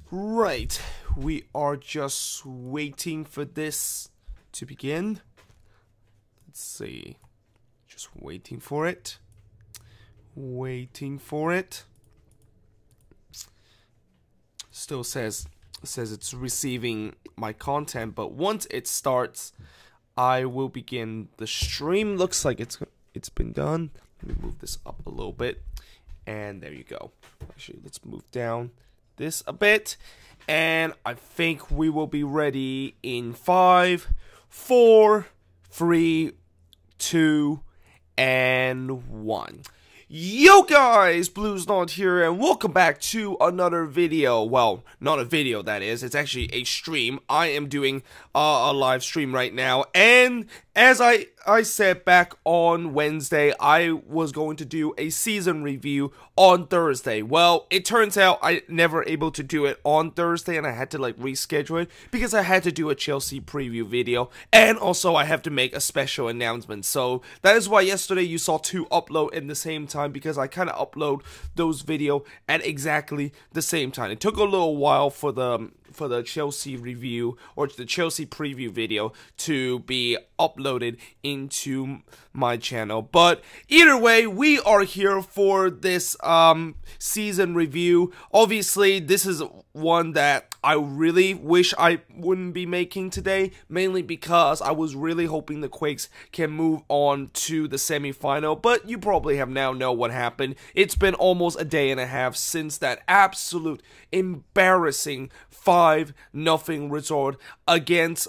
Right, we are just waiting for this to begin. Let's see. Just waiting for it. Waiting for it. Still says it's receiving my content, but once it starts, I will begin the stream. Looks like it's been done. Let me move this up a little bit. And there you go. Actually, let's move down this a bit, and I think we will be ready in 5, 4, 3, 2, and 1. Yo guys, BluesNod here, and welcome back to another video. Well, not a video, that is. It's actually a stream. I am doing a live stream right now, and as I said back on Wednesday, I was going to do a season review on Thursday. Well, it turns out I never able to do it on Thursday, and I had to reschedule it because I had to do a Chelsea preview video, and also I have to make a special announcement. So that is why yesterday you saw 2 upload in the same time, because I kind of upload those video at exactly the same time. It took a little while for the Chelsea review or the Chelsea preview video to be uploaded into my channel, but either way, we are here for this season review. Obviously, this is one that I really wish I wouldn't be making today, mainly because I was really hoping the Quakes can move on to the semi-final, but you probably have now know what happened. It's been almost a day and a half since that absolute embarrassing 5-0 result against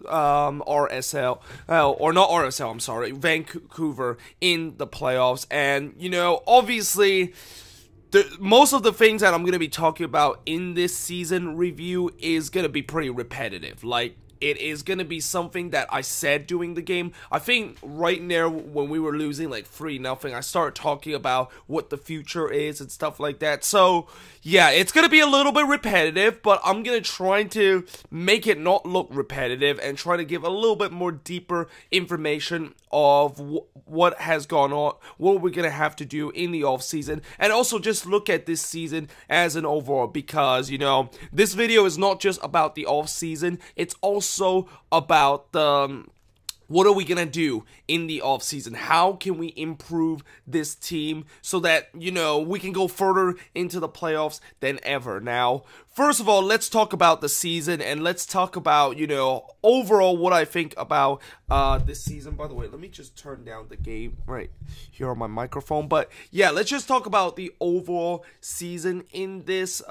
RSL, or not RSL, I'm sorry, Vancouver in the playoffs. And, you know, obviously, most of the things that I'm going to be talking about in this season review is going to be pretty repetitive. It is going to be something that I said during the game. I think right now when we were losing 3-0, I started talking about what the future is and stuff like that. So, yeah, it's going to be a little bit repetitive, but I'm going to try to make it not look repetitive and try to give a little bit more deeper information of what has gone on, what we're going to have to do in the off season, and also just look at this season as an overall, because, you know, this video is not just about the off season, it's also about the what are we gonna do in the offseason? How can we improve this team so that, you know, we can go further into the playoffs than ever? Now, first of all, let's talk about the season, and let's talk about, you know, overall what I think about this season. By the way, let me just turn down the game right here on my microphone. But yeah, let's just talk about the overall season in this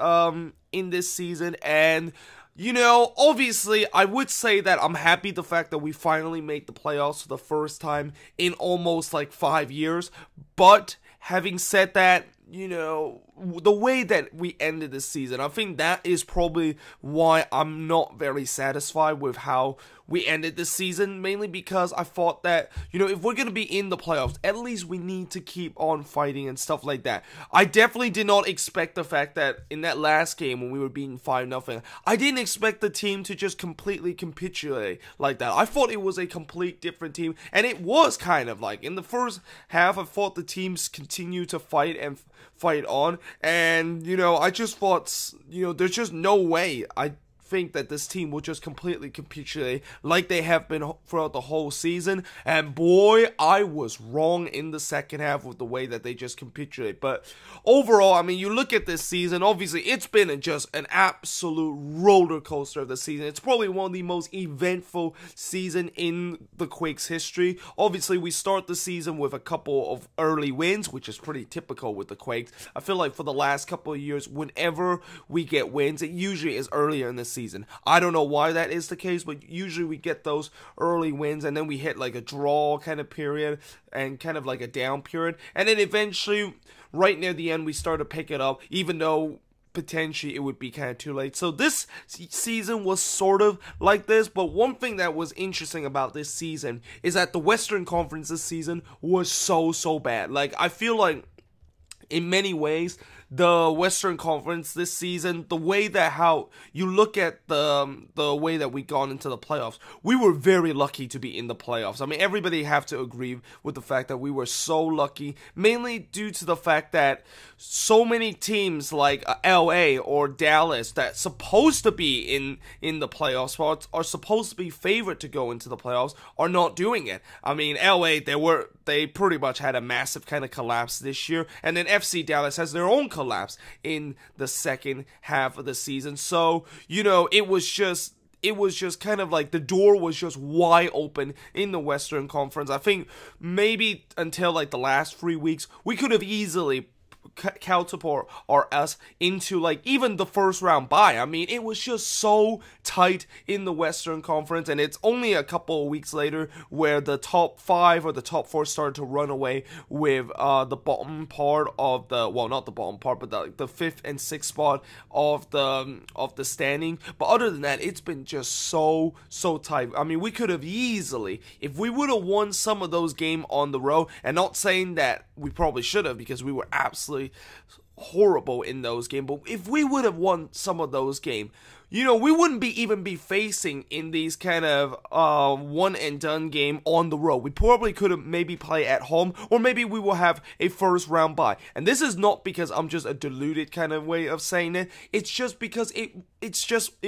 season. And you know, obviously, I would say that I'm happy the fact that we finally made the playoffs for the first time in almost 5 years. But having said that, you know, the way that we ended this season, I think that is probably why I'm not very satisfied with how we ended this season, mainly because I thought that, you know, if we're going to be in the playoffs, at least we need to keep on fighting and stuff like that. I definitely did not expect the fact that in that last game when we were beating 5-0, I didn't expect the team to just completely capitulate like that. I thought it was a complete different team, and it was kind of in the first half, I thought the teams continued to fight and fight on, and, you know, I just thought, you know, there's just no way I think that this team will just completely capitulate like they have been throughout the whole season. And boy, I was wrong in the second half with the way that they just capitulate. But overall, I mean, you look at this season, obviously it's been just an absolute roller coaster of the season. It's probably one of the most eventful season in the Quakes history. Obviously, we start the season with a couple of early wins, which is pretty typical with the Quakes. I feel like for the last couple of years, whenever we get wins, it usually is earlier in the season. I don't know why that is the case, but usually we get those early wins, and then we hit a draw kind of period and kind of a down period, and then eventually right near the end we start to pick it up, even though potentially it would be kind of too late. So this season was sort of like this, but one thing that was interesting about this season is that the Western Conference this season was so bad. I feel like in many ways the Western Conference this season, the way that how you look at the way that we gone into the playoffs, we were very lucky to be in the playoffs. I mean, everybody have to agree with the fact that we were so lucky, mainly due to the fact that so many teams like LA or Dallas that's supposed to be in the playoff spots, are supposed to be favored to go into the playoffs, are not doing it. I mean, LA, they pretty much had a massive kind of collapse this year, and then FC Dallas has their own collapse in the second half of the season. So, it was just kind of like the door was just wide open in the Western Conference. I think maybe until like the last 3 weeks, we could have easily catapult us into like even the first round bye. I mean, it was just so tight in the Western Conference, and it's only a couple of weeks later where the top 5 or the top 4 started to run away with the bottom part of the, well, not the bottom part, but the 5th and 6th spot of the standing. But other than that, it's been just so tight. I mean, we could have easily, if we would have won some of those games on the road, and not saying that we probably should have, because we were absolutely horrible in those games, but if we would have won some of those games, we wouldn't even be facing in these kind of one and done game on the road. We probably could have maybe play at home, or maybe we will have a first round bye. And this is not because I'm just a deluded kind of way of saying it. It's just because it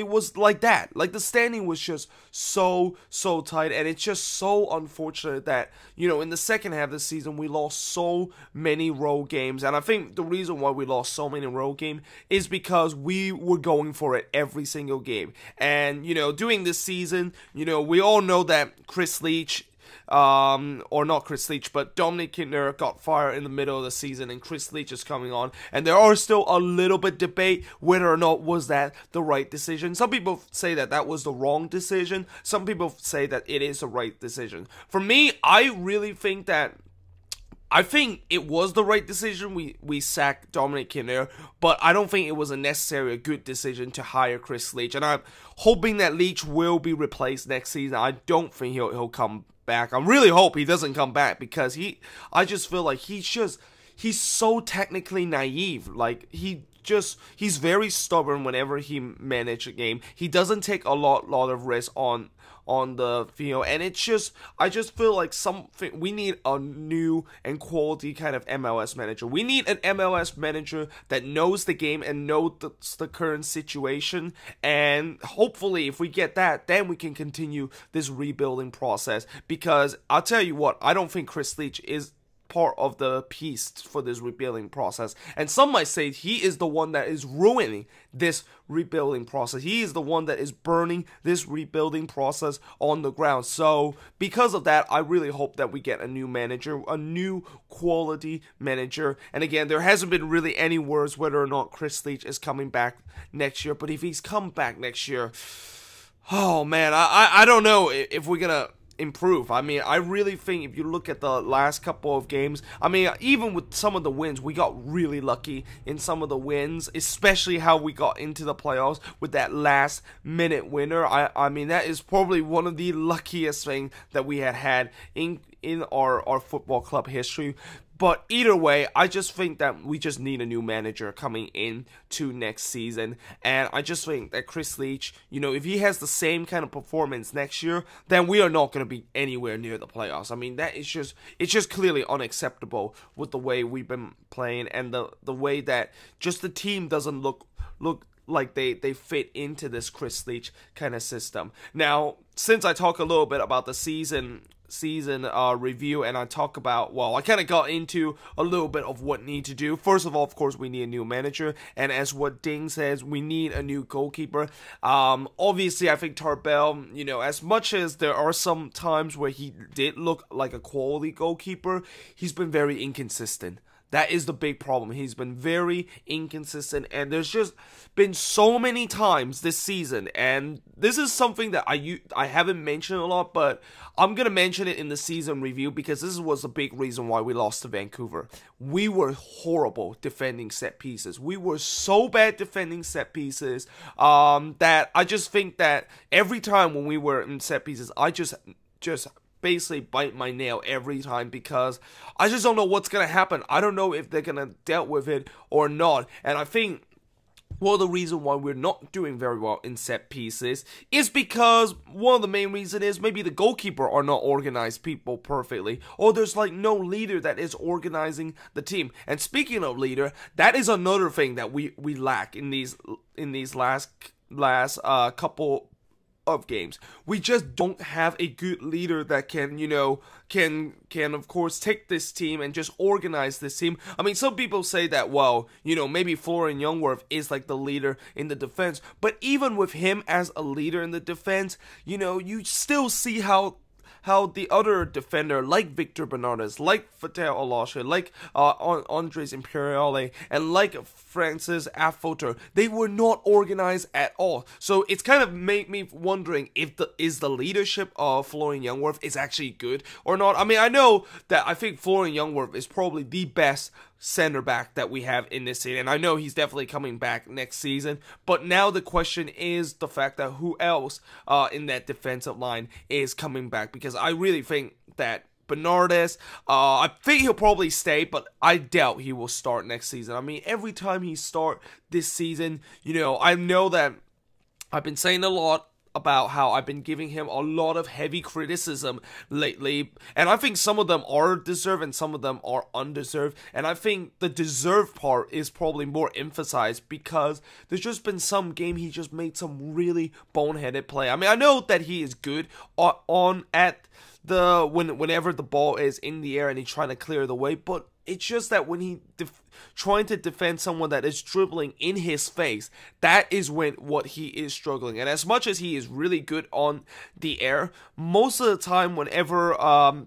was like that. Like the standing was just so tight, and it's just so unfortunate that in the second half of the season we lost so many road games. And I think the reason why we lost so many road games is because we were going for it every single game. And during this season, we all know that Chris Leach, or not Chris Leach, but Dominic Kintner got fired in the middle of the season, and Chris Leach is coming on, and there are still a little bit debate whether or not was that the right decision. Some people say that that was the wrong decision. Some people say that it is the right decision. For me, I really think that I think it was the right decision. We sacked Dominic Kintner, but I don't think it was a good decision to hire Chris Leach. And I'm hoping that Leach will be replaced next season. I don't think he'll come back. I really hope he doesn't come back, because I just feel like he's so technically naive. Like he's very stubborn whenever he manages a game. He doesn't take a lot of risk on the field, and I just feel like we need a new and quality kind of MLS manager. We need an MLS manager that knows the game and knows the current situation, and hopefully if we get that, then we can continue this rebuilding process, because I'll tell you what, I don't think Chris Leach is part of the piece for this rebuilding process, and some might say he is the one that is ruining this rebuilding process. He is the one that is burning this rebuilding process on the ground. So because of that, I really hope that we get a new manager, a new quality manager. And again, there hasn't been really any words whether or not Chris Leach is coming back next year, but if he's come back next year, oh man, I don't know if we're gonna improve. I mean, I really think if you look at the last couple of games, I mean, even with some of the wins, we got really lucky in some of the wins, especially how we got into the playoffs with that last minute winner. I mean, that is probably one of the luckiest things that we had in our football club history. But either way, I just think that we just need a new manager coming in to next season. And I just think that Chris Leach, if he has the same kind of performance next year, then we are not going to be anywhere near the playoffs. I mean, it's just clearly unacceptable with the way we've been playing, and the way that just the team doesn't look like they fit into this Chris Leach kind of system. Now, since I talk a little bit about the season review, and I talk about, I kind of got into a little bit of what need to do. First of all, of course, we need a new manager, and as what Ding says, we need a new goalkeeper. Obviously, I think Tarbell, as much as there are some times where he did look like a quality goalkeeper, he's been very inconsistent. That is the big problem. He's been very inconsistent, and there's just been so many times this season, and this is something that I haven't mentioned a lot, but I'm going to mention it in the season review, because this was a big reason why we lost to Vancouver. We were horrible defending set pieces. We were so bad defending set pieces that I just think that every time when we were in set pieces, I just basically bite my nail every time because I just don't know what's going to happen. I don't know if they're going to deal with it or not. And I think one of the reasons why we're not doing very well in set pieces is because one of the main reasons is maybe the goalkeeper are not organized people perfectly, or there's like no leader that is organizing the team. And speaking of leader, that is another thing that we lack in these last couple of games. We just don't have a good leader that can, can of course take this team and just organize this team. I mean, some people say that, well, maybe Florian Ljungwirth is like the leader in the defense, but even with him as a leader in the defense, you still see how the other defender, like Victor Bernardes, like Fateh Alashe, like Andres Imperiale, and like Francis Affolter, they were not organized at all. So it's kind of made me wondering if is the leadership of Florian Ljungwirth is actually good or not. I mean, I know that I think Florian Ljungwirth is probably the best center back that we have in this season, and I know he's definitely coming back next season, but now the question is the fact that who else in that defensive line is coming back, because I really think that Bernardes, I think he'll probably stay, but I doubt he will start next season. I mean, every time he start this season, I know that I've been saying a lot about how I've been giving him a lot of heavy criticism lately, and I think some of them are deserved and some of them are undeserved, and I think the deserved part is probably more emphasized because there's just been some game he just made some really boneheaded play. I mean, I know that he is good whenever the ball is in the air and he's trying to clear the way, but it's just that when he trying to defend someone that is dribbling in his face, that is what he is struggling. And as much as he is really good on the air, most of the time whenever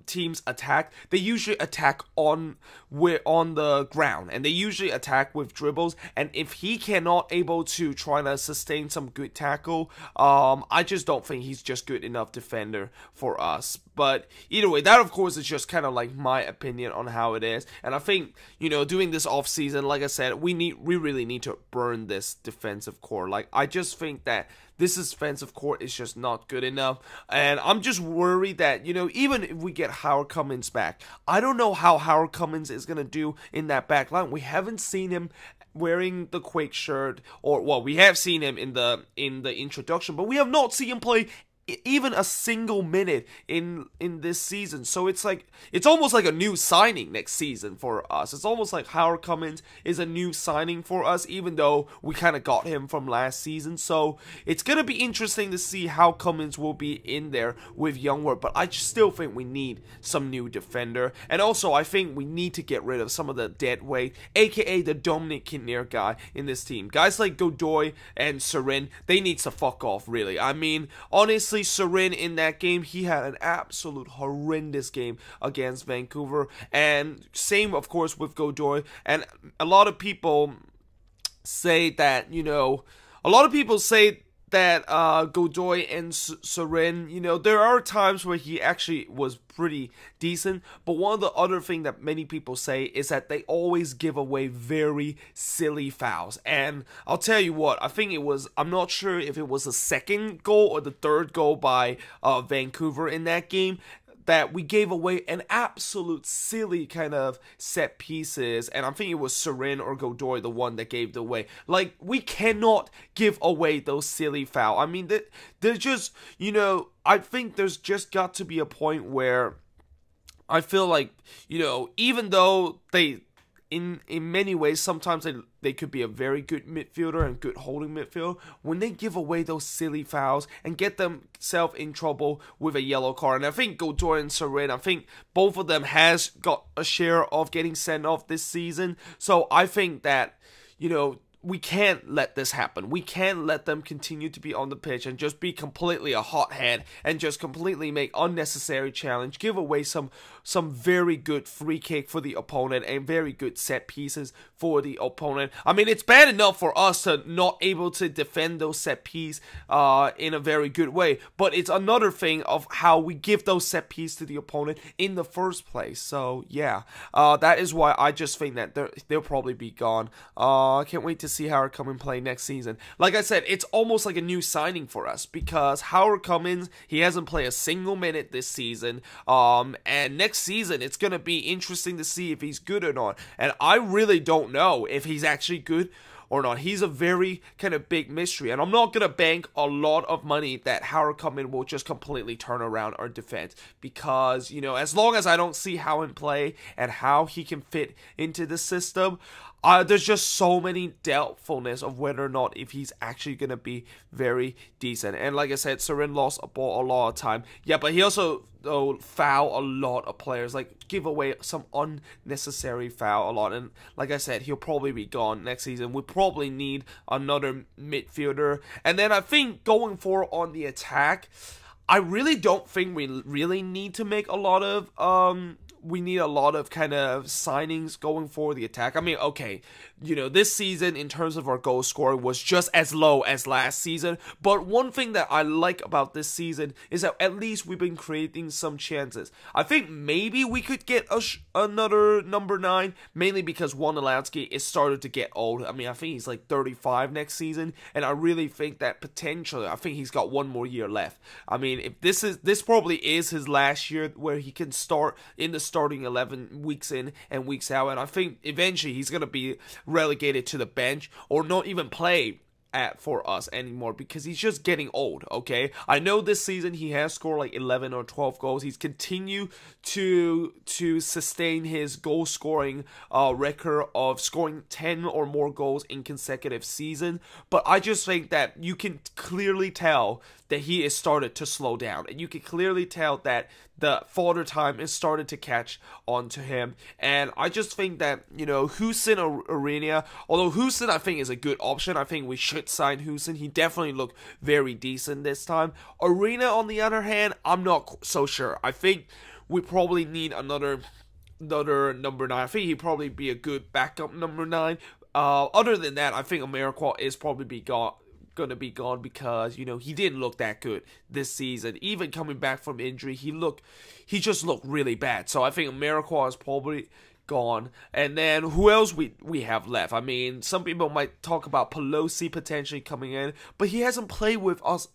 teams attack, they usually attack on the ground, and they usually attack with dribbles. And if he cannot able to try to sustain some good tackle, I just don't think he's just good enough defender for us. But either way, that of course is just kind of like my opinion on how it is. And I think, doing this off season, like I said, we really need to burn this defensive core. Like, I just think that this defensive core is just not good enough, and I'm just worried that, even if we get Howard Cummins back, I don't know how Howard Cummins is going to do in that back line. We haven't seen him wearing the Quake shirt, or, well, we have seen him in the introduction, but we have not seen him play even a single minute in this season. So it's almost like a new signing next season for us. It's almost like Howard Cummins is a new signing for us, even though we kind of got him from last season. So it's going to be interesting to see how Cummins will be in there with Ljungwirth, but I still think we need some new defender. And also, I think we need to get rid of some of the dead weight, aka the Dominic Kinnear guy in this team. Guys like Godoy and Serin, they need to fuck off, really. I mean, honestly, Serin in that game, he had an absolute horrendous game against Vancouver, and same of course with Godoy. And a lot of people say that, Godoy and Serin, there are times where he actually was pretty decent, but one of the other thing that many people say is that they always give away very silly fouls. And I'll tell you what, I'm not sure if it was the second goal or the third goal by Vancouver in that game, that we gave away an absolute silly kind of set pieces, and I think it was Serin or Godoy, the one that gave it away. Like, we cannot give away those silly fouls. I mean, they're just, I think there's just got to be a point where I feel like, even though they, in many ways, sometimes they could be a very good midfielder and good holding midfielder, when they give away those silly fouls and get themselves in trouble with a yellow card. And I think Godoy and Serin, I think both of them has got a share of getting sent off this season. So I think that, we can't let this happen. We can't let them continue to be on the pitch and just be completely a hothead and just completely make unnecessary challenge, give away some very good free kick for the opponent and very good set pieces for the opponent. I mean, it's bad enough for us to not able to defend those set pieces in a very good way, but it's another thing of how we give those set pieces to the opponent in the first place. So yeah, that is why I just think that they'll probably be gone. I can't wait to to see Howard Cummins play next season. Like I said, it's almost like a new signing for us because Howard Cummins, he hasn't played a single minute this season. And next season, it's going to be interesting to see if he's good or not. And I really don't know if he's actually good or not. He's a very kind of big mystery, and I'm not going to bank a lot of money that Howard Cummins will just completely turn around our defense because, you know, as long as I don't see how he play and how he can fit into the system, there's just so many doubtfulness of whether or not if he's actually going to be very decent. And like I said, Seren lost a ball a lot of time. Yeah, but he also foul a lot of players, like give away some unnecessary foul a lot. And like I said, he'll probably be gone next season. We probably need another midfielder. And then I think going forward on the attack, I really don't think we really need to make a lot of kind of signings going for the attack. I mean, okay, you know, this season in terms of our goal scoring was just as low as last season, but one thing that I like about this season is that at least we've been creating some chances. I think maybe we could get another number 9, mainly because Wondolansky is started to get old. I mean, I think he's like 35 next season, and I really think that potentially, I think he's got one more year left. I mean, if this probably is his last year where he can start in the starting 11 weeks in and weeks out, and I think eventually he's going to be relegated to the bench or not even play for us anymore because he's just getting old. Okay, I know this season he has scored like 11 or 12 goals. He's continued to sustain his goal scoring record of scoring 10 or more goals in consecutive season, but I just think that you can clearly tell that he is started to slow down, and you can clearly tell that the father time is started to catch on to him. And I just think that, you know, Houston or Arena, although Houston I think is a good option, I think we should sign Houston. He definitely looked very decent this time. Arena, on the other hand, I'm not so sure. I think we probably need another number 9. I think he'd probably be a good backup number 9. Other than that, I think Amarikwa is probably going to be gone because, you know, he didn't look that good this season. Even coming back from injury, he just looked really bad. So I think Amarikwa is probably gone. And then who else we have left? I mean, some people might talk about Pelosi potentially coming in, but he hasn't played with us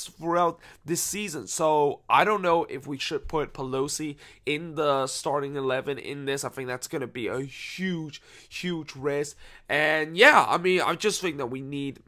throughout this season, so I don't know if we should put Pelosi in the starting 11 in this. I think that's going to be a huge risk. And yeah, I mean, I just think that we need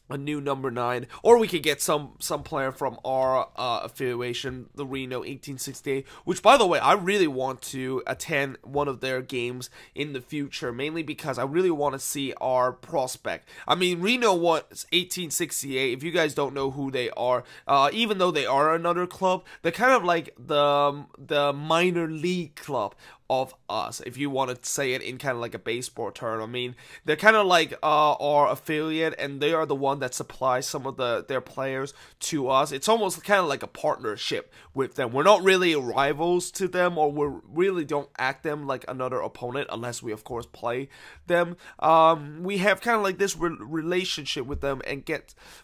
a new number 9, or we could get some player from our affiliation, the Reno 1868, which, by the way, I really want to attend one of their games in the future, mainly because I really want to see our prospect. I mean, Reno was 1868. If you guys don't know who they are, even though they are another club, they're kind of like the minor league club of us, if you want to say it in kind of like a baseball term. I mean, they're kind of like our affiliate, and they are the one that supplies some of their players to us. It's almost kind of like a partnership with them. We're not really rivals to them, or we really don't act them like another opponent, unless we of course play them. We have kind of like this relationship with them, and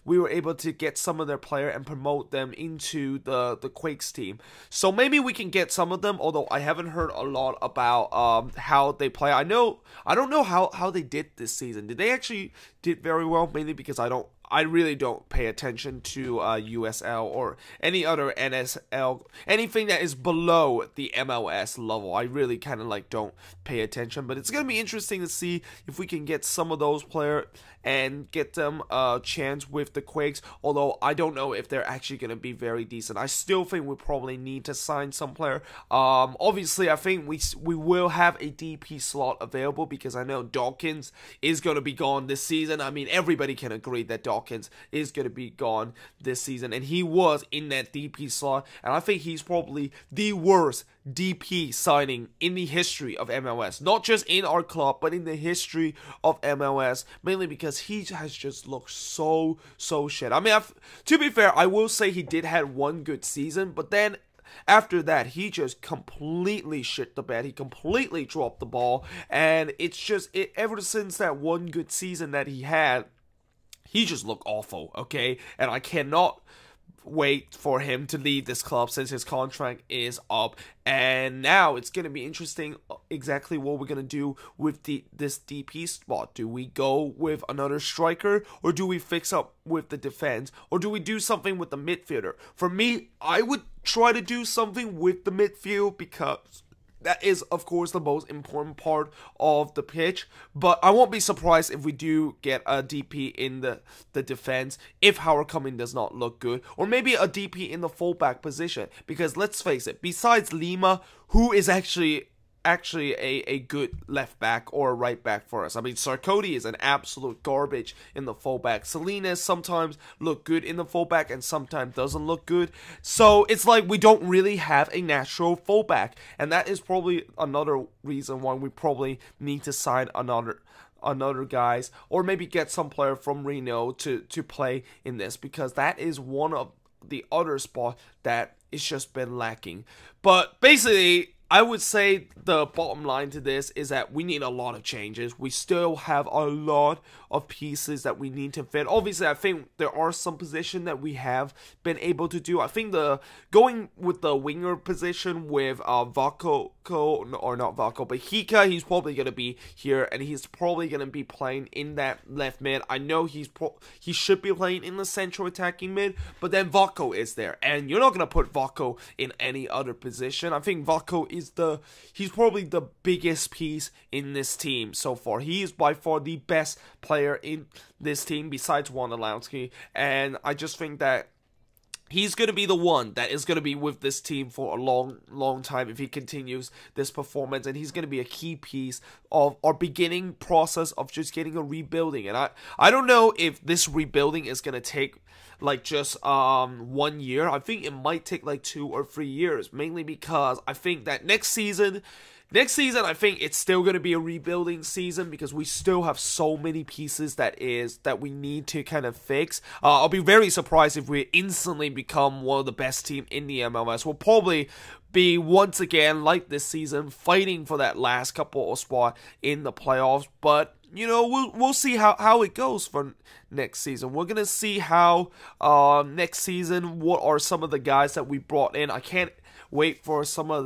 we were able to get some of their player and promote them into the Quakes team. So maybe we can get some of them, although I haven't heard a lot about how they play. I don't know how they did this season. Did they actually did very well? Mainly because I really don't pay attention to USL or any other NSL, anything that is below the MLS level. I really kind of like don't pay attention, but it's gonna be interesting to see if we can get some of those players and get them a chance with the Quakes, although I don't know if they're actually going to be very decent. I still think we probably need to sign some player. Obviously, I think we will have a DP slot available, because I know Dawkins is going to be gone this season. I mean, everybody can agree that Dawkins is going to be gone this season, and he was in that DP slot, and I think he's probably the worst DP signing in the history of MLS, not just in our club, but in the history of MLS, mainly because he has just looked so shit. I mean, to be fair, I will say he did have one good season, but then after that, he just completely shit the bed. He completely dropped the ball, and it's just, ever since that one good season that he had, he just looked awful, okay? And I cannot wait for him to leave this club since his contract is up. And now it's going to be interesting exactly what we're going to do with this DP spot. Do we go with another striker, or do we fix up with the defense, or do we do something with the midfielder? For me, I would try to do something with the midfield, because that is, of course, the most important part of the pitch. But I won't be surprised if we do get a DP in the defense if Howard Cumming does not look good. Or maybe a DP in the fullback position. Because let's face it, besides Lima, who is actually a good left back or a right back for us. I mean, Sarkodie is an absolute garbage in the fullback. Salinas sometimes look good in the fullback and sometimes doesn't look good. So it's like we don't really have a natural fullback, and that is probably another reason why we probably need to sign another guys, or maybe get some player from Reno to play in this, because that is one of the other spots that it's just been lacking. But basically, I would say the bottom line to this is that we need a lot of changes. We still have a lot of pieces that we need to fit. Obviously, I think there are some positions that we have been able to do. I think going with the winger position with Vako, or not Vako, but Hika, he's probably going to be here, and he's probably going to be playing in that left mid. I know he should be playing in the central attacking mid, but then Vako is there, and you're not going to put Vako in any other position. I think Vako he's probably the biggest piece in this team so far. He is by far the best player in this team besides Wondolowski, and I just think that he's going to be the one that is going to be with this team for a long time if he continues this performance, and he's going to be a key piece of our beginning process of just getting a rebuilding. And I don't know if this rebuilding is going to take like just 1 year. I think it might take like 2 or 3 years, mainly because I think that next season, I think it's still going to be a rebuilding season, because we still have so many pieces that we need to kind of fix. I'll be very surprised if we instantly become one of the best team in the MLS. We'll probably be once again, like this season, fighting for that last couple of spot in the playoffs. But you know, we'll see how it goes for next season. We're gonna see how next season, what are some of the guys that we brought in. I can't wait for some of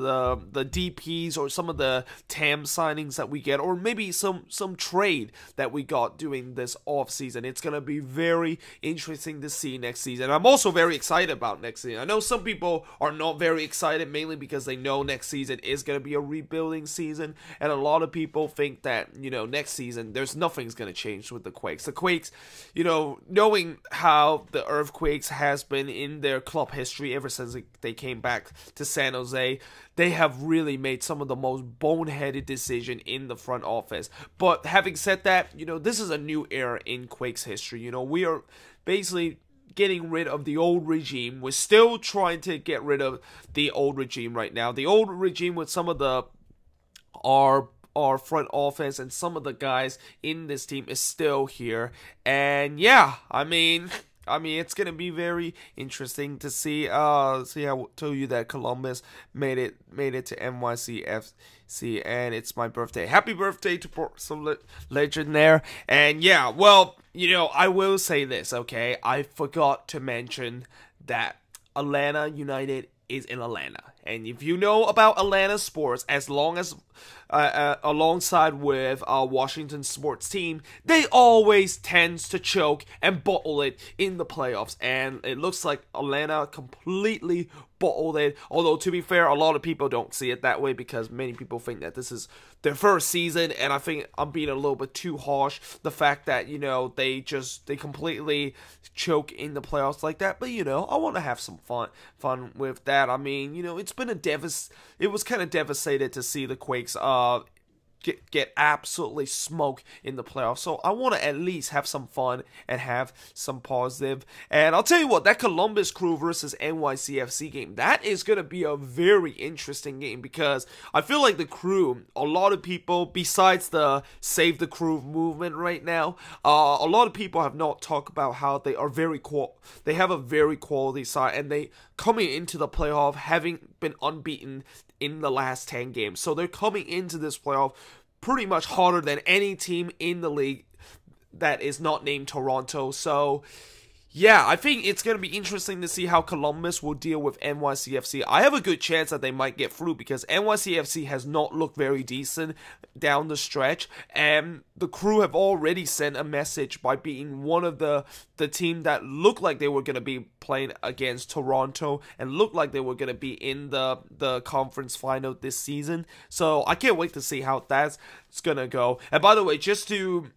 the DPs or some of the TAM signings that we get, or maybe some trade that we got during this off season. It's gonna be very interesting to see next season. I'm also very excited about next season. I know some people are not very excited, mainly because they know next season is gonna be a rebuilding season, and a lot of people think that, you know, next season nothing's gonna change with the Quakes. The Quakes, you know, knowing how the Earthquakes has been in their club history ever since they came back to San Jose, they have really made some of the most boneheaded decision in the front office. But having said that, you know, this is a new era in Quakes history. You know, we are basically getting rid of the old regime. We're still trying to get rid of the old regime right now. The old regime with some of our front office and some of the guys in this team is still here. And yeah, I mean, it's gonna be very interesting to see. See, I told you that Columbus made it to NYCFC, and it's my birthday. Happy birthday to some legend there. And yeah, well, you know, I will say this, okay? I forgot to mention that Atlanta United is in Atlanta. And if you know about Atlanta sports, as long as alongside with Washington sports team, they always tends to choke and bottle it in the playoffs. And it looks like Atlanta completely bottled it. Although, to be fair, a lot of people don't see it that way, because many people think that this is their first season, and I think I'm being a little bit too harsh. The fact that, you know, they completely choke in the playoffs like that. But, you know, I want to have some fun with that. I mean, you know, it's been it was kind of devastated to see the Quakes get absolutely smoked in the playoffs. So I want to at least have some fun and have some positive. And I'll tell you what, that Columbus Crew versus NYCFC game, that is going to be a very interesting game, because I feel like the Crew, a lot of people, besides the Save the Crew movement right now, a lot of people have not talked about how they are they have a very quality side, and they coming into the playoff having been unbeaten in the last 10 games. So they're coming into this playoff pretty much harder than any team in the league that is not named Toronto. So Yeah, I think it's going to be interesting to see how Columbus will deal with NYCFC. I have a good chance that they might get through because NYCFC has not looked very decent down the stretch, and the Crew have already sent a message by being one of the team that looked like they were going to be playing against Toronto and looked like they were going to be in the conference final this season. So I can't wait to see how that's going to go. And by the way, just to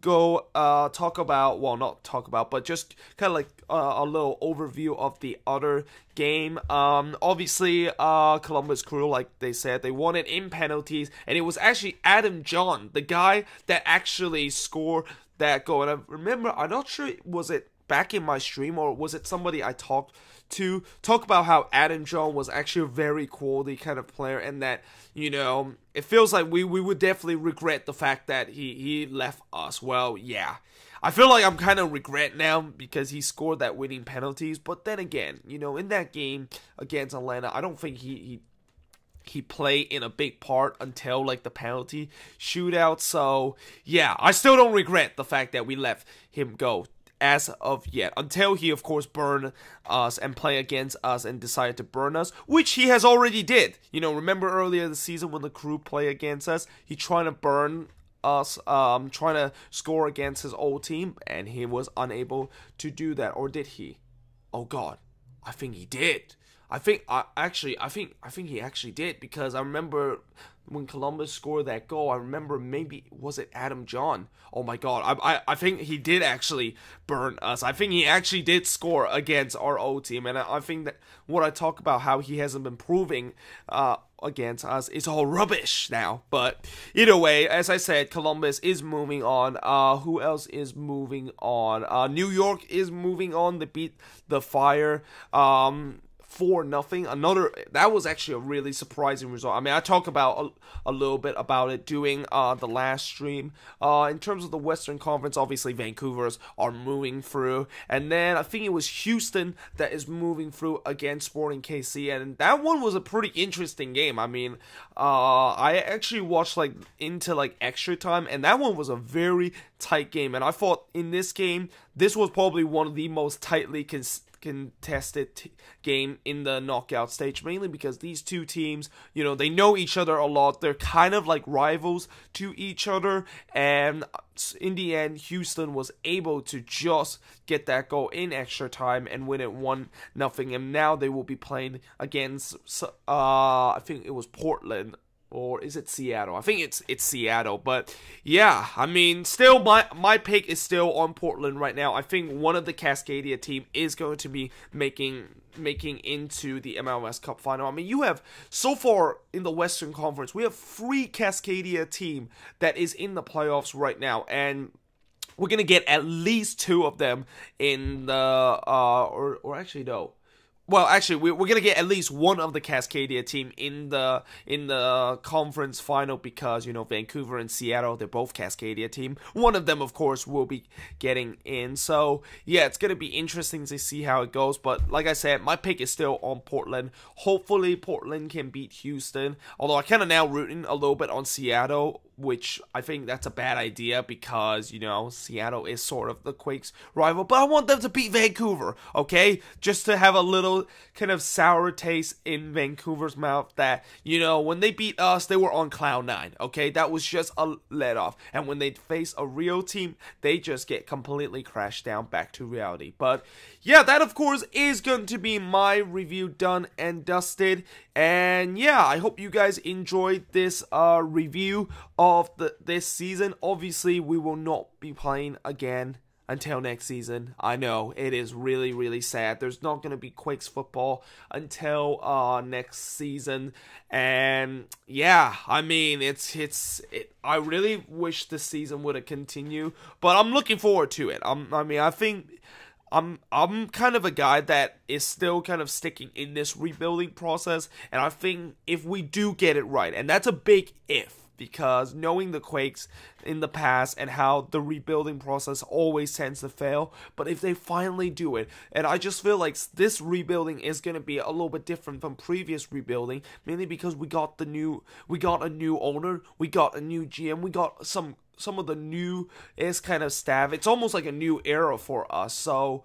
go talk about, well, not talk about, but just kind of like a little overview of the other game. Obviously, Columbus Crew, like they said, they won it in penalties, and it was actually Adam John, the guy that actually scored that goal. And I remember, I'm not sure, was it back in my stream or was it somebody I talked to talk about how Adam John was actually a very quality kind of player, and that, you know, it feels like we would definitely regret the fact that he left us. Well, yeah. I feel like I'm kind of regret now because he scored that winning penalties, but then again, you know, in that game against Atlanta, I don't think he played in a big part until like the penalty shootout. So, yeah, I still don't regret the fact that we let him go as of yet, until he of course burned us and play against us and decided to burn us, which he has already did. You know, remember earlier this season when the Crew play against us, he trying to burn us, trying to score against his old team, and he was unable to do that. Or did he? Oh god, I think he did. I think he actually did, because I remember when Columbus scored that goal, I remember, maybe, was it Adam John? Oh my god, I think he did actually burn us. I think he actually did score against our old team, and I think that what I talk about, how he hasn't been proving against us, is all rubbish now. But either way, as I said, Columbus is moving on. Who else is moving on? New York is moving on. They beat the Fire 4-0. Another, that was actually a really surprising result. I mean, I talked about a little bit about it during the last stream. In terms of the Western Conference, obviously Vancouver's are moving through, and then I think it was Houston that is moving through against Sporting KC, and that one was a pretty interesting game. I mean, I actually watched like into like extra time, and that one was a very tight game, and I thought in this game, this was probably one of the most tightly contested game in the knockout stage, mainly because these two teams, you know, they know each other a lot. They're kind of like rivals to each other, and in the end, Houston was able to just get that goal in extra time and win it 1-0, and now they will be playing against I think it was Portland, or is it Seattle? I think it's Seattle. But yeah, I mean, still my pick is still on Portland right now. I think one of the Cascadia team is going to be making into the MLS Cup final. I mean, you have, so far in the Western Conference, we have 3 Cascadia team that is in the playoffs right now, and we're gonna get at least 2 of them in the or actually no. Well, actually, we're going to get at least one of the Cascadia team in the conference final, because, you know, Vancouver and Seattle, they're both Cascadia team. One of them, of course, will be getting in. So, yeah, it's going to be interesting to see how it goes. But, like I said, my pick is still on Portland. Hopefully, Portland can beat Houston. Although, I kind of now rooting a little bit on Seattle, which I think that's a bad idea because, you know, Seattle is sort of the Quakes' rival. But I want them to beat Vancouver, okay? Just to have a little kind of sour taste in Vancouver's mouth that, you know, when they beat us, they were on cloud 9, okay? That was just a let off. And when they face a real team, they just get completely crashed down back to reality. But yeah, that of course is going to be my review done and dusted. And yeah, I hope you guys enjoyed this review of this season. Obviously, we will not be playing again until next season. I know, it is really, really sad. There's not going to be Quakes football until next season. And yeah, I mean, I really wish this season would have continued, but I'm looking forward to it. I think I'm kind of a guy that is still kind of sticking in this rebuilding process, and I think if we do get it right, and that's a big if, because knowing the Quakes in the past and how the rebuilding process always tends to fail, but if they finally do it, and I just feel like this rebuilding is going to be a little bit different from previous rebuilding, mainly because we got a new owner, we got a new GM, we got some of the new kind of staff. It's almost like a new era for us. So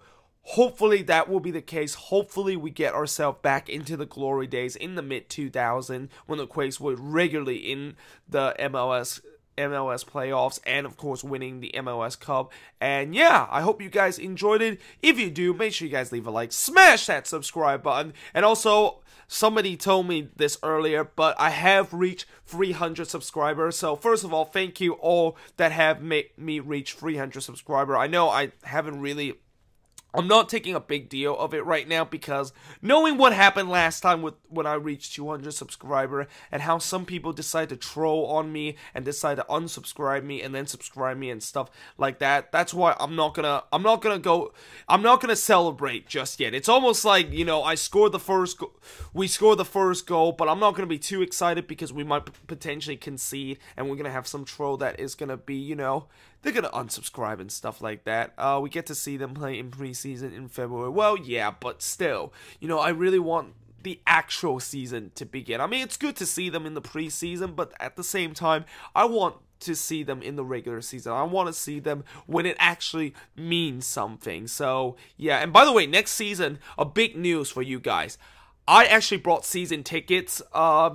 hopefully that will be the case. Hopefully we get ourselves back into the glory days in the mid-2000s when the Quakes were regularly in the MLS playoffs and of course winning the MLS Cup. And yeah, I hope you guys enjoyed it. If you do, make sure you guys leave a like, smash that subscribe button, and also somebody told me this earlier, but I have reached 300 subscribers. So first of all, thank you all that have made me reach 300 subscribers. I know I'm not taking a big deal of it right now because knowing what happened last time when I reached 200 subscribers and how some people decide to troll on me and decide to unsubscribe me and then subscribe me and stuff like that. That's why I'm not gonna celebrate just yet. It's almost like, you know, we scored the first goal, but I'm not gonna be too excited because we might potentially concede and we're gonna have some troll that is gonna be, you know, they're gonna unsubscribe and stuff like that. We get to see them play in preseason in February. Well, yeah, but still, you know, I really want the actual season to begin. I mean, it's good to see them in the preseason, but at the same time, I want to see them in the regular season. I want to see them when it actually means something. So, yeah, and by the way, next season, a big news for you guys. I actually brought season tickets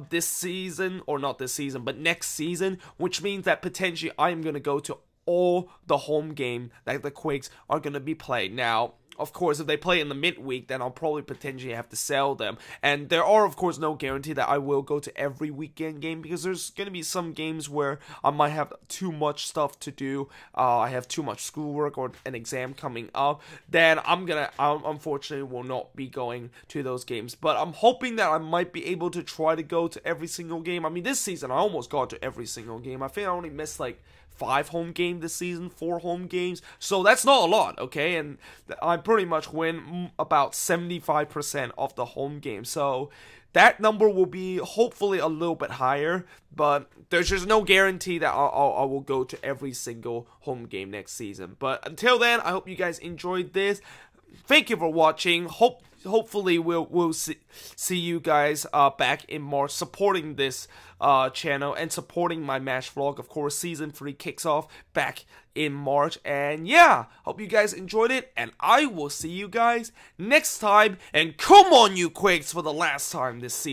this season, or not this season, but next season, which means that potentially I am going to go to all the home game that the Quakes are going to be playing. Now, of course, if they play in the midweek, then I'll probably potentially have to sell them. And there are, of course, no guarantee that I will go to every weekend game because there's going to be some games where I might have too much stuff to do. I have too much schoolwork or an exam coming up. Then I unfortunately will not be going to those games. But I'm hoping that I might be able to try to go to every single game. I mean, this season I almost got to every single game. I think I only missed like 5 home games this season, 4 home games, so that's not a lot, okay, and I pretty much win about 75% of the home games, so that number will be hopefully a little bit higher, but there's just no guarantee that I will go to every single home game next season. But until then, I hope you guys enjoyed this. Thank you for watching. Hopefully we'll see you guys back in March supporting this channel and supporting my match vlog. Of course, season 3 kicks off back in March, and yeah, hope you guys enjoyed it, and I will see you guys next time. And come on, you Quakes, for the last time this season.